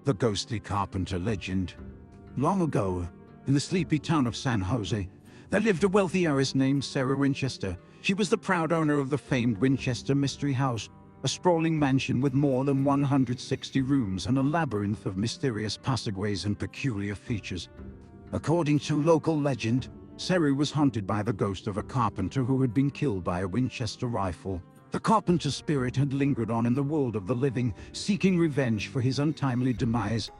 The Ghostly Carpenter Legend. Long ago, in the sleepy town of San Jose, there lived a wealthy heiress named Sarah Winchester. She was the proud owner of the famed Winchester Mystery House, a sprawling mansion with more than 160 rooms and a labyrinth of mysterious passageways and peculiar features. According to local legend, Sarah was haunted by the ghost of a carpenter who had been killed by a Winchester rifle. The carpenter's spirit had lingered on in the world of the living, seeking revenge for his untimely demise.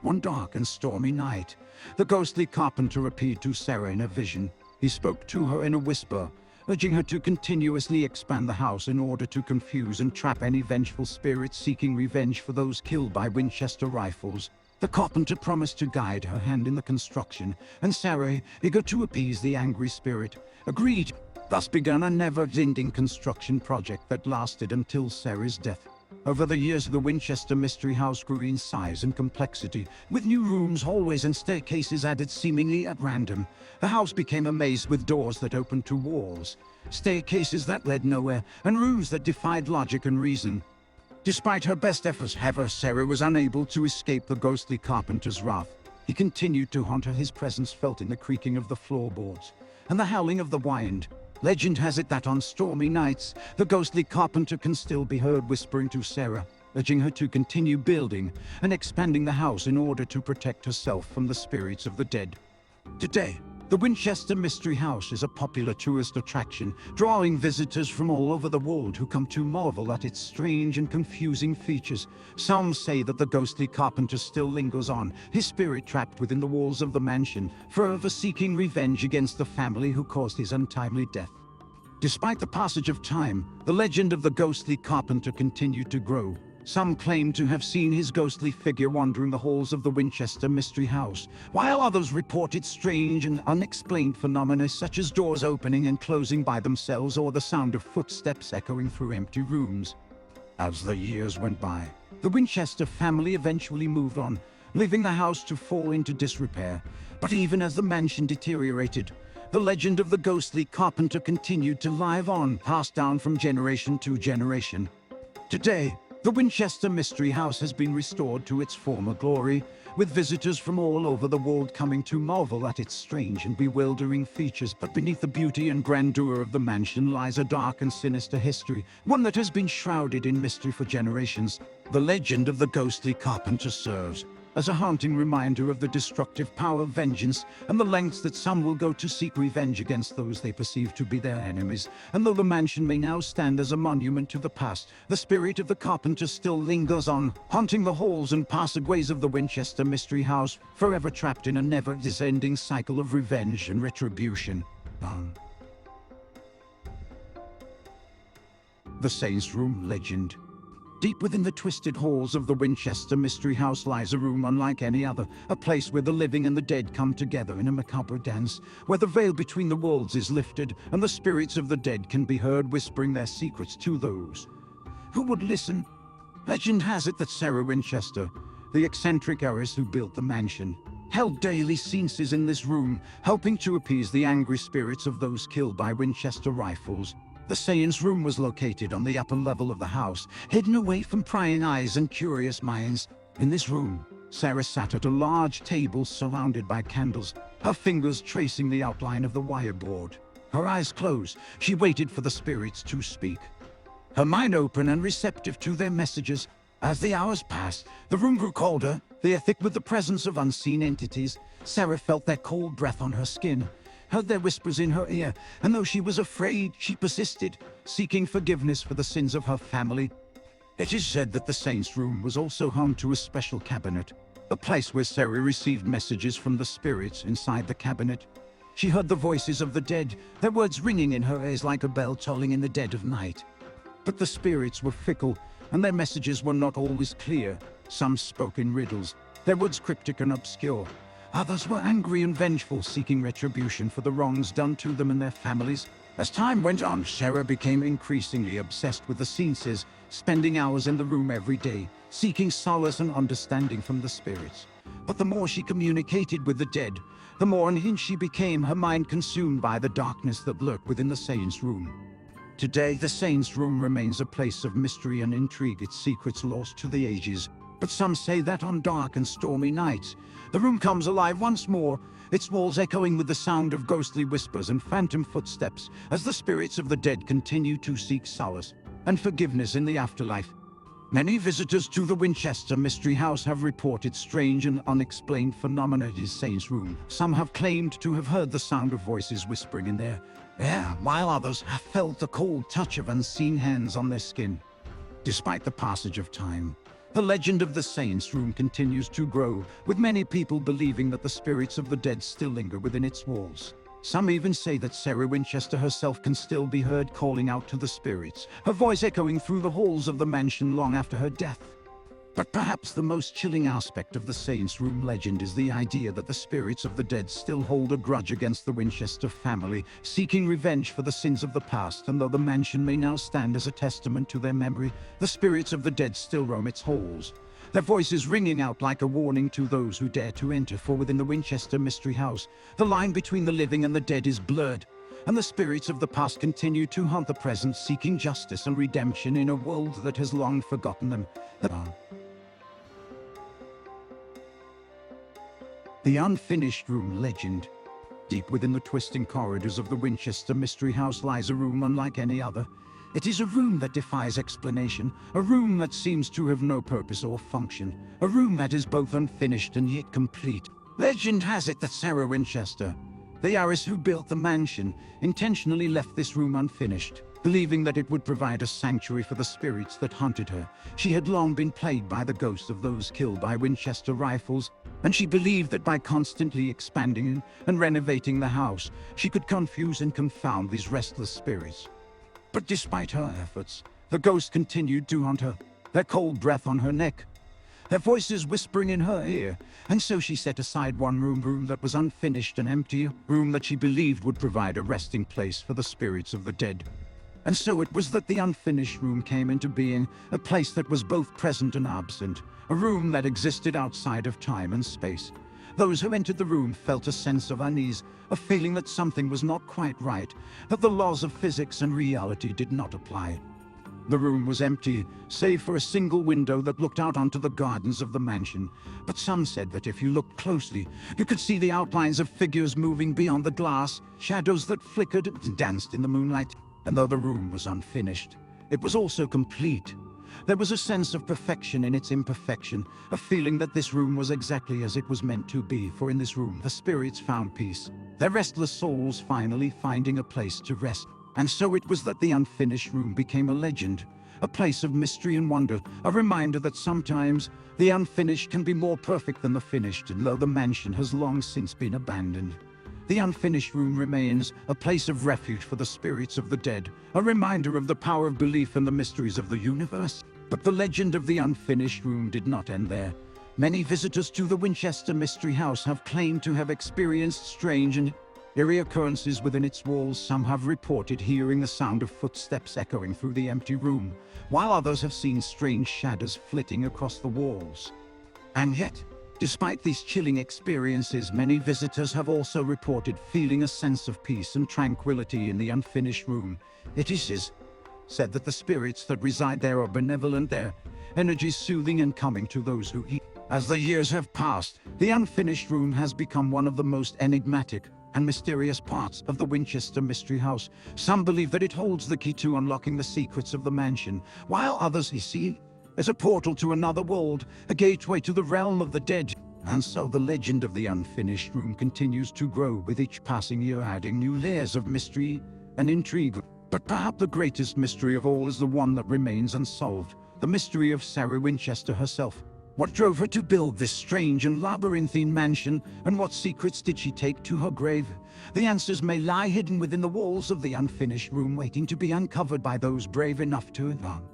One dark and stormy night, the ghostly carpenter appeared to Sarah in a vision. He spoke to her in a whisper, urging her to continuously expand the house in order to confuse and trap any vengeful spirits seeking revenge for those killed by Winchester rifles. The carpenter promised to guide her hand in the construction, and Sarah, eager to appease the angry spirit, agreed. Thus began a never-ending construction project that lasted until Sarah's death. Over the years, the Winchester Mystery House grew in size and complexity, with new rooms, hallways, and staircases added seemingly at random. The house became a maze with doors that opened to walls, staircases that led nowhere, and rooms that defied logic and reason. Despite her best efforts, however, Sarah was unable to escape the ghostly carpenter's wrath. He continued to haunt her, his presence felt in the creaking of the floorboards and the howling of the wind. Legend has it that on stormy nights, the ghostly carpenter can still be heard whispering to Sarah, urging her to continue building and expanding the house in order to protect herself from the spirits of the dead. Today, the Winchester Mystery House is a popular tourist attraction, drawing visitors from all over the world who come to marvel at its strange and confusing features. Some say that the ghostly carpenter still lingers on, his spirit trapped within the walls of the mansion, forever seeking revenge against the family who caused his untimely death. Despite the passage of time, the legend of the ghostly carpenter continued to grow. Some claim to have seen his ghostly figure wandering the halls of the Winchester Mystery House, while others reported strange and unexplained phenomena such as doors opening and closing by themselves or the sound of footsteps echoing through empty rooms. As the years went by, the Winchester family eventually moved on, leaving the house to fall into disrepair. But even as the mansion deteriorated, the legend of the ghostly carpenter continued to live on, passed down from generation to generation. Today, the Winchester Mystery House has been restored to its former glory, with visitors from all over the world coming to marvel at its strange and bewildering features. But beneath the beauty and grandeur of the mansion lies a dark and sinister history, one that has been shrouded in mystery for generations. The legend of the ghostly carpenter serves as a haunting reminder of the destructive power of vengeance and the lengths that some will go to seek revenge against those they perceive to be their enemies. And though the mansion may now stand as a monument to the past, the spirit of the carpenter still lingers on, haunting the halls and passageways of the Winchester Mystery House, forever trapped in a never-ending cycle of revenge and retribution. The Seance Room Legend. Deep within the twisted halls of the Winchester Mystery House lies a room unlike any other, a place where the living and the dead come together in a macabre dance, where the veil between the worlds is lifted and the spirits of the dead can be heard whispering their secrets to those who would listen. Legend has it that Sarah Winchester, the eccentric heiress who built the mansion, held daily seances in this room, helping to appease the angry spirits of those killed by Winchester rifles. The Seance Room was located on the upper level of the house, hidden away from prying eyes and curious minds. In this room, Sarah sat at a large table surrounded by candles, her fingers tracing the outline of the wireboard. Her eyes closed, she waited for the spirits to speak, her mind open and receptive to their messages. As the hours passed, the room grew colder, the air thick with the presence of unseen entities. Sarah felt their cold breath on her skin, heard their whispers in her ear, and though she was afraid, she persisted, seeking forgiveness for the sins of her family. It is said that the Seance Room was also home to a special cabinet, a place where Sarah received messages from the spirits inside the cabinet. She heard the voices of the dead, their words ringing in her ears like a bell tolling in the dead of night. But the spirits were fickle, and their messages were not always clear. Some spoke in riddles, their words cryptic and obscure. Others were angry and vengeful, seeking retribution for the wrongs done to them and their families. As time went on, Sarah became increasingly obsessed with the seances, spending hours in the room every day, seeking solace and understanding from the spirits. But the more she communicated with the dead, the more unhinged she became, her mind consumed by the darkness that lurked within the Seance Room. Today, the Seance Room remains a place of mystery and intrigue, its secrets lost to the ages. But some say that on dark and stormy nights, the room comes alive once more, its walls echoing with the sound of ghostly whispers and phantom footsteps as the spirits of the dead continue to seek solace and forgiveness in the afterlife. Many visitors to the Winchester Mystery House have reported strange and unexplained phenomena in Seance Room. Some have claimed to have heard the sound of voices whispering in their air, while others have felt the cold touch of unseen hands on their skin. Despite the passage of time, the legend of the Seance Room continues to grow, with many people believing that the spirits of the dead still linger within its walls. Some even say that Sarah Winchester herself can still be heard calling out to the spirits, her voice echoing through the halls of the mansion long after her death. But perhaps the most chilling aspect of the Seance Room legend is the idea that the spirits of the dead still hold a grudge against the Winchester family, seeking revenge for the sins of the past. And though the mansion may now stand as a testament to their memory, the spirits of the dead still roam its halls, their voices ringing out like a warning to those who dare to enter. For within the Winchester Mystery House, the line between the living and the dead is blurred, and the spirits of the past continue to haunt the present, seeking justice and redemption in a world that has long forgotten them. The Unfinished Room Legend. Deep within the twisting corridors of the Winchester Mystery House lies a room unlike any other. It is a room that defies explanation, a room that seems to have no purpose or function, a room that is both unfinished and yet complete. Legend has it that Sarah Winchester, the heiress who built the mansion, intentionally left this room unfinished, believing that it would provide a sanctuary for the spirits that haunted her. She had long been plagued by the ghosts of those killed by Winchester rifles, and she believed that by constantly expanding and renovating the house, she could confuse and confound these restless spirits. But despite her efforts, the ghosts continued to haunt her, their cold breath on her neck, their voices whispering in her ear. And so she set aside one room that was unfinished and empty, a room that she believed would provide a resting place for the spirits of the dead. And so it was that the unfinished room came into being, a place that was both present and absent, a room that existed outside of time and space. Those who entered the room felt a sense of unease, a feeling that something was not quite right, that the laws of physics and reality did not apply. The room was empty, save for a single window that looked out onto the gardens of the mansion. But some said that if you looked closely, you could see the outlines of figures moving beyond the glass, shadows that flickered and danced in the moonlight. And though the room was unfinished, it was also complete. There was a sense of perfection in its imperfection, a feeling that this room was exactly as it was meant to be, for in this room the spirits found peace, their restless souls finally finding a place to rest. And so it was that the unfinished room became a legend, a place of mystery and wonder, a reminder that sometimes the unfinished can be more perfect than the finished. And though the mansion has long since been abandoned, the unfinished room remains a place of refuge for the spirits of the dead, a reminder of the power of belief and the mysteries of the universe. But the legend of the unfinished room did not end there. Many visitors to the Winchester Mystery House have claimed to have experienced strange and eerie occurrences within its walls. Some have reported hearing the sound of footsteps echoing through the empty room, while others have seen strange shadows flitting across the walls. And yet, despite these chilling experiences, many visitors have also reported feeling a sense of peace and tranquility in the unfinished room. It is said that the spirits that reside there are benevolent, their energies soothing and calming to those who eat. As the years have passed, the unfinished room has become one of the most enigmatic and mysterious parts of the Winchester Mystery House. Some believe that it holds the key to unlocking the secrets of the mansion, while others see it as a portal to another world, a gateway to the realm of the dead. And so the legend of the unfinished room continues to grow, with each passing year adding new layers of mystery and intrigue. But perhaps the greatest mystery of all is the one that remains unsolved, the mystery of Sarah Winchester herself. What drove her to build this strange and labyrinthine mansion, and what secrets did she take to her grave? The answers may lie hidden within the walls of the unfinished room, waiting to be uncovered by those brave enough to advance.